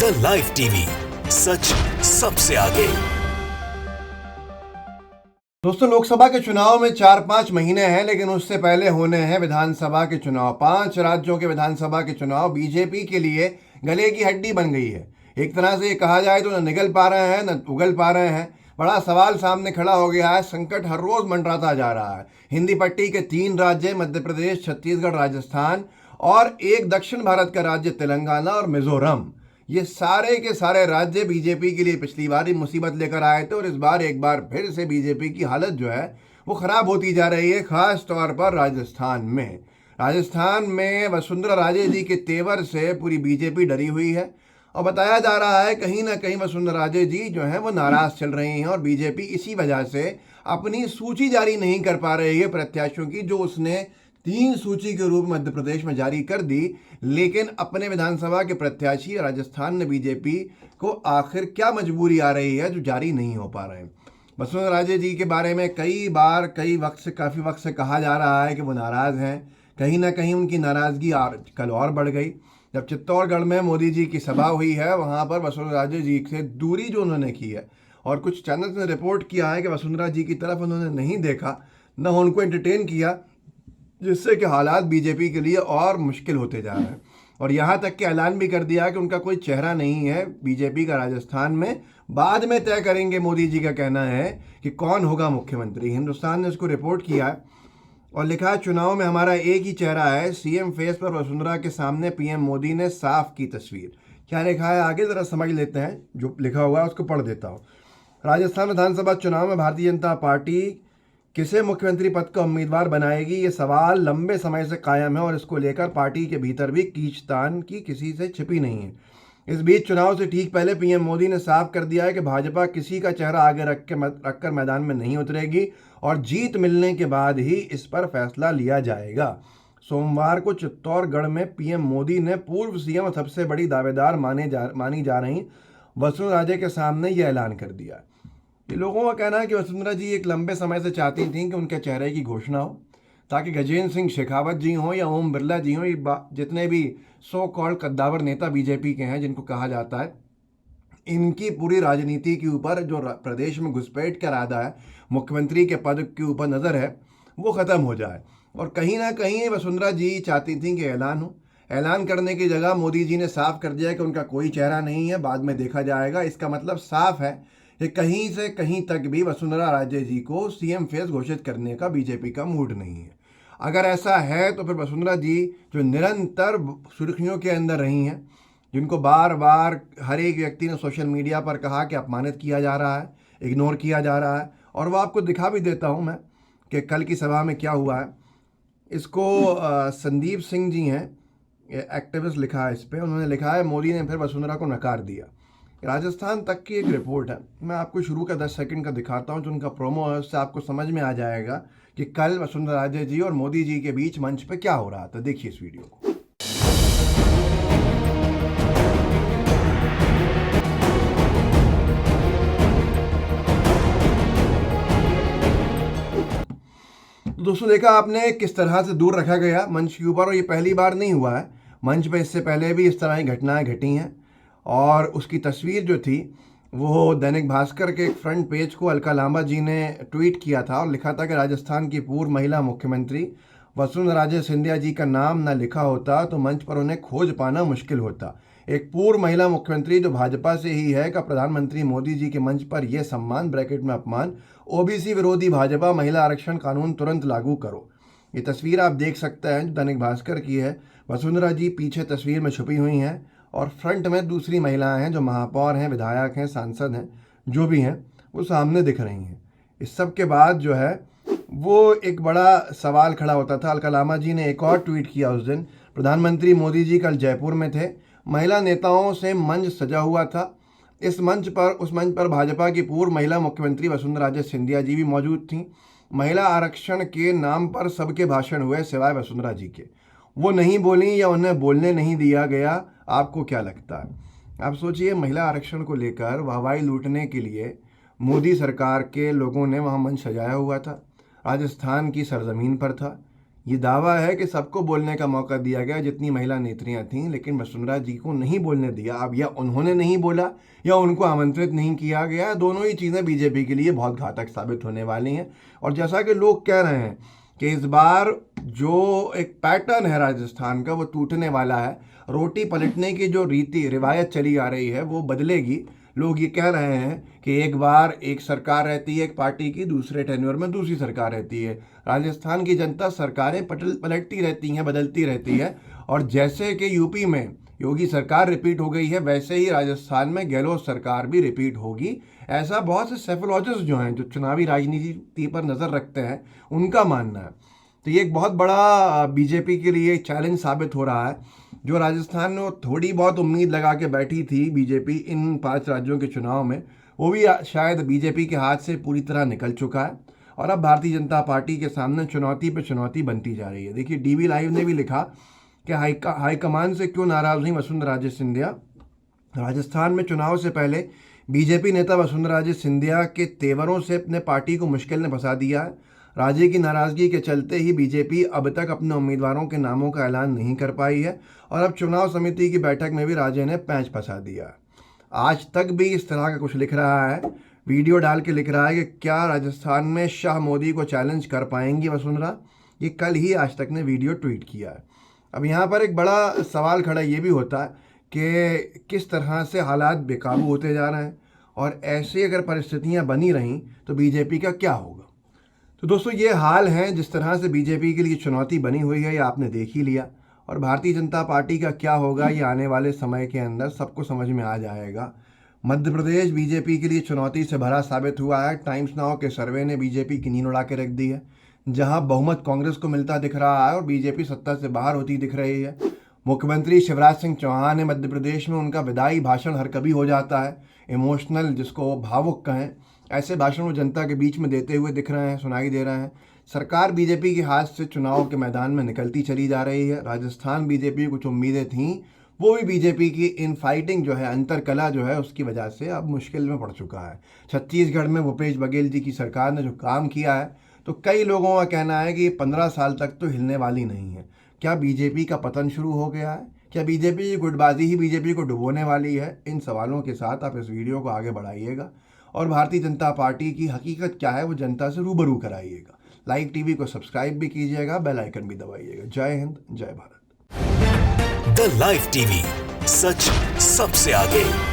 India live TV, सच सबसे आगे। दोस्तों, लोकसभा के चुनाव में 4-5 महीने हैं, लेकिन उससे पहले होने हैं विधानसभा के चुनाव। 5 राज्यों के विधानसभा के चुनाव बीजेपी के लिए गले की हड्डी बन गई है। एक तरह से ये कहा जाए तो न निगल पा रहे हैं न उगल पा रहे हैं। बड़ा सवाल सामने खड़ा हो गया है। संकट हर रोज मंडराता जा रहा है। हिंदी पट्टी के 3 राज्य मध्य प्रदेश, छत्तीसगढ़, राजस्थान और एक दक्षिण भारत का राज्य तेलंगाना और मिजोरम, ये सारे के सारे राज्य बीजेपी के लिए पिछली बार ही मुसीबत लेकर आए थे और इस बार एक बार फिर से बीजेपी की हालत जो है वो खराब होती जा रही है। खास तौर पर राजस्थान में वसुंधरा राजे जी के तेवर से पूरी बीजेपी डरी हुई है और बताया जा रहा है कहीं ना कहीं वसुंधरा राजे जी जो है वो नाराज चल रही हैं और बीजेपी इसी वजह से अपनी सूची जारी नहीं कर पा रही है प्रत्याशियों की, जो उसने 3 सूची के रूप में मध्य प्रदेश में जारी कर दी। लेकिन अपने विधानसभा के प्रत्याशी राजस्थान में बीजेपी को आखिर क्या मजबूरी आ रही है जो जारी नहीं हो पा रहे हैं। वसुंधरा राजे जी के बारे में काफ़ी वक्त से कहा जा रहा है कि वो नाराज़ हैं। कहीं ना कहीं उनकी नाराज़गी कल और बढ़ गई जब चित्तौड़गढ़ में मोदी जी की सभा हुई है। वहाँ पर वसुंधरा राजे जी से दूरी जो उन्होंने की है, और कुछ चैनल्स ने रिपोर्ट किया है कि वसुंधरा जी की तरफ उन्होंने नहीं देखा, न उनको एंटरटेन किया, जिससे कि हालात बीजेपी के लिए और मुश्किल होते जा रहे हैं। और यहाँ तक कि ऐलान भी कर दिया कि उनका कोई चेहरा नहीं है बीजेपी का राजस्थान में। बाद में तय करेंगे, मोदी जी का कहना है कि कौन होगा मुख्यमंत्री। हिंदुस्तान ने इसको रिपोर्ट किया है और लिखा है, चुनाव में हमारा एक ही चेहरा है। सीएम फेस पर वसुंधरा के सामने पीएम मोदी ने साफ की तस्वीर। क्या लिखा है आगे जरा समझ लेते हैं। जो लिखा हुआ है उसको पढ़ देता हूँ। राजस्थान विधानसभा चुनाव में भारतीय जनता पार्टी किसे मुख्यमंत्री पद का उम्मीदवार बनाएगी, ये सवाल लंबे समय से कायम है और इसको लेकर पार्टी के भीतर भी खींचतान की किसी से छिपी नहीं है। इस बीच चुनाव से ठीक पहले पीएम मोदी ने साफ कर दिया है कि भाजपा किसी का चेहरा आगे रखकर मैदान में नहीं उतरेगी और जीत मिलने के बाद ही इस पर फैसला लिया जाएगा। सोमवार को चित्तौड़गढ़ में पीएम मोदी ने पूर्व सीएम और सबसे बड़ी दावेदार मानी जा रही वसुंधरा राजे के सामने यह ऐलान कर दिया। ये लोगों का कहना है कि वसुंधरा जी एक लंबे समय से चाहती थी कि उनके चेहरे की घोषणा हो, ताकि गजेंद्र सिंह शेखावत जी हों या ओम बिरला जी हों, ये जितने भी सो कॉल्ड कद्दावर नेता बीजेपी के हैं जिनको कहा जाता है, इनकी पूरी राजनीति के ऊपर जो प्रदेश में घुसपैठ का इरादा है, मुख्यमंत्री के पद के ऊपर नज़र है, वो ख़त्म हो जाए। और कहीं ना कहीं वसुंधरा जी चाहती थी कि ऐलान हो। ऐलान करने की जगह मोदी जी ने साफ कर दिया कि उनका कोई चेहरा नहीं है, बाद में देखा जाएगा। इसका मतलब साफ है कि कहीं से कहीं तक भी वसुंधरा राजे जी को सीएम फेस घोषित करने का बीजेपी का मूड नहीं है। अगर ऐसा है तो फिर वसुंधरा जी जो निरंतर सुर्खियों के अंदर रही हैं, जिनको बार बार हर एक व्यक्ति ने सोशल मीडिया पर कहा कि अपमानित किया जा रहा है, इग्नोर किया जा रहा है, और वो आपको दिखा भी देता हूँ मैं कि कल की सभा में क्या हुआ है। इसको संदीप सिंह जी हैं, एक्टिविस्ट लिखा है इस पर, उन्होंने लिखा है मोदी ने फिर वसुंधरा को नकार दिया। राजस्थान तक की एक रिपोर्ट है, मैं आपको शुरू का 10 सेकंड का दिखाता हूं जो उनका प्रोमो है, उससे आपको समझ में आ जाएगा कि कल वसुंधरा राजे जी और मोदी जी के बीच मंच पे क्या हो रहा था। देखिए इस वीडियो को। दोस्तों, देखा आपने किस तरह से दूर रखा गया मंच के ऊपर, और ये पहली बार नहीं हुआ है। मंच पे इससे पहले भी इस तरह की घटनाएं घटी हैं। और उसकी तस्वीर जो थी वो दैनिक भास्कर के एक फ्रंट पेज को अलका लांबा जी ने ट्वीट किया था और लिखा था कि राजस्थान की पूर्व महिला मुख्यमंत्री वसुंधरा राजे सिंधिया जी का नाम न लिखा होता तो मंच पर उन्हें खोज पाना मुश्किल होता। एक पूर्व महिला मुख्यमंत्री जो भाजपा से ही है का प्रधानमंत्री मोदी जी के मंच पर यह सम्मान ब्रैकेट में अपमान, ओबीसी विरोधी भाजपा, महिला आरक्षण कानून तुरंत लागू करो। ये तस्वीर आप देख सकते हैं जो दैनिक भास्कर की है। वसुंधरा जी पीछे तस्वीर में छुपी हुई हैं और फ्रंट में दूसरी महिलाएं हैं जो महापौर हैं, विधायक हैं, सांसद हैं, जो भी हैं वो सामने दिख रही हैं। इस सब के बाद जो है वो एक बड़ा सवाल खड़ा होता था। अलका लांबा जी ने एक और ट्वीट किया उस दिन, प्रधानमंत्री मोदी जी कल जयपुर में थे, महिला नेताओं से मंच सजा हुआ था। उस मंच पर भाजपा की पूर्व महिला मुख्यमंत्री वसुंधरा राजे सिंधिया जी भी मौजूद थीं। महिला आरक्षण के नाम पर सबके भाषण हुए सिवाय वसुंधरा जी के। वो नहीं बोली या उन्हें बोलने नहीं दिया गया। आपको क्या लगता है? आप सोचिए, महिला आरक्षण को लेकर वाहवाही लूटने के लिए मोदी सरकार के लोगों ने वहाँ मंच सजाया हुआ था, राजस्थान की सरजमीन पर था। ये दावा है कि सबको बोलने का मौका दिया गया जितनी महिला नेत्रियां थीं, लेकिन वसुंधरा जी को नहीं बोलने दिया। अब या उन्होंने नहीं बोला या उनको आमंत्रित नहीं किया गया, दोनों ही चीज़ें बीजेपी के लिए बहुत घातक साबित होने वाली हैं। और जैसा कि लोग कह रहे हैं कि इस बार जो एक पैटर्न है राजस्थान का वो टूटने वाला है, रोटी पलटने की जो रिवायत चली आ रही है वो बदलेगी। लोग ये कह रहे हैं कि एक बार एक सरकार रहती है एक पार्टी की, दूसरे टेन्योर में दूसरी सरकार रहती है। राजस्थान की जनता सरकारें पलटती रहती हैं, बदलती रहती है, और जैसे कि यूपी में योगी सरकार रिपीट हो गई है, वैसे ही राजस्थान में गहलोत सरकार भी रिपीट होगी। ऐसा बहुत से सेफोलॉजिस्ट जो हैं, जो चुनावी राजनीति पर नज़र रखते हैं, उनका मानना है। तो ये एक बहुत बड़ा बीजेपी के लिए चैलेंज साबित हो रहा है। जो राजस्थान में थोड़ी बहुत उम्मीद लगा के बैठी थी बीजेपी इन 5 राज्यों के चुनाव में, वो भी शायद बीजेपी के हाथ से पूरी तरह निकल चुका है। और अब भारतीय जनता पार्टी के सामने चुनौती पे चुनौती बनती जा रही है। देखिए, डीवी लाइव ने भी लिखा कि हाईकमान से क्यों नाराज हुई वसुंधरा राजे सिंधिया। राजस्थान में चुनाव से पहले बीजेपी नेता वसुंधरा राजे सिंधिया के तेवरों से अपने पार्टी को मुश्किल में फंसा दिया है। राजे की नाराजगी के चलते ही बीजेपी अब तक अपने उम्मीदवारों के नामों का ऐलान नहीं कर पाई है, और अब चुनाव समिति की बैठक में भी राजे ने पैंच फंसा दिया। आज तक भी इस तरह का कुछ लिख रहा है, वीडियो डाल के लिख रहा है कि क्या राजस्थान में शाह मोदी को चैलेंज कर पाएंगी वसुंधरा। ये कल ही आज तक ने वीडियो ट्वीट किया है। अब यहाँ पर एक बड़ा सवाल खड़ा ये भी होता है कि किस तरह से हालात बेकाबू होते जा रहे हैं, और ऐसी अगर परिस्थितियाँ बनी रहीं तो बीजेपी का क्या होगा। तो दोस्तों, ये हाल है जिस तरह से बीजेपी के लिए चुनौती बनी हुई है, ये आपने देख ही लिया। और भारतीय जनता पार्टी का क्या होगा, ये आने वाले समय के अंदर सबको समझ में आ जाएगा। मध्य प्रदेश बीजेपी के लिए चुनौती से भरा साबित हुआ है। टाइम्स नाउ के सर्वे ने बीजेपी की नींद उड़ा के रख दी है। जहां बहुमत कांग्रेस को मिलता दिख रहा है और बीजेपी सत्ता से बाहर होती दिख रही है। मुख्यमंत्री शिवराज सिंह चौहान ने मध्य प्रदेश में उनका विदाई भाषण हर कभी हो जाता है, इमोशनल, जिसको भावुक कहें, ऐसे भाषण वो जनता के बीच में देते हुए दिख रहे हैं, सुनाई दे रहे हैं। सरकार बीजेपी के हाथ से चुनाव के मैदान में निकलती चली जा रही है। राजस्थान बीजेपी की कुछ उम्मीदें थीं, वो भी बीजेपी की इन फाइटिंग जो है, अंतर कला जो है, उसकी वजह से अब मुश्किल में पड़ चुका है। छत्तीसगढ़ में भूपेश बघेल जी की सरकार ने जो काम किया है, तो कई लोगों का कहना है कि 15 साल तक तो हिलने वाली नहीं है। क्या बीजेपी का पतन शुरू हो गया है? क्या बीजेपी की गुटबाजी ही बीजेपी को डुबोने वाली है? इन सवालों के साथ आप इस वीडियो को आगे बढ़ाइएगा और भारतीय जनता पार्टी की हकीकत क्या है वो जनता से रूबरू कराइएगा। लाइव टीवी को सब्सक्राइब भी कीजिएगा, बेल आइकन भी दबाइएगा। जय हिंद, जय भारत। द लाइव टीवी, सच सबसे आगे।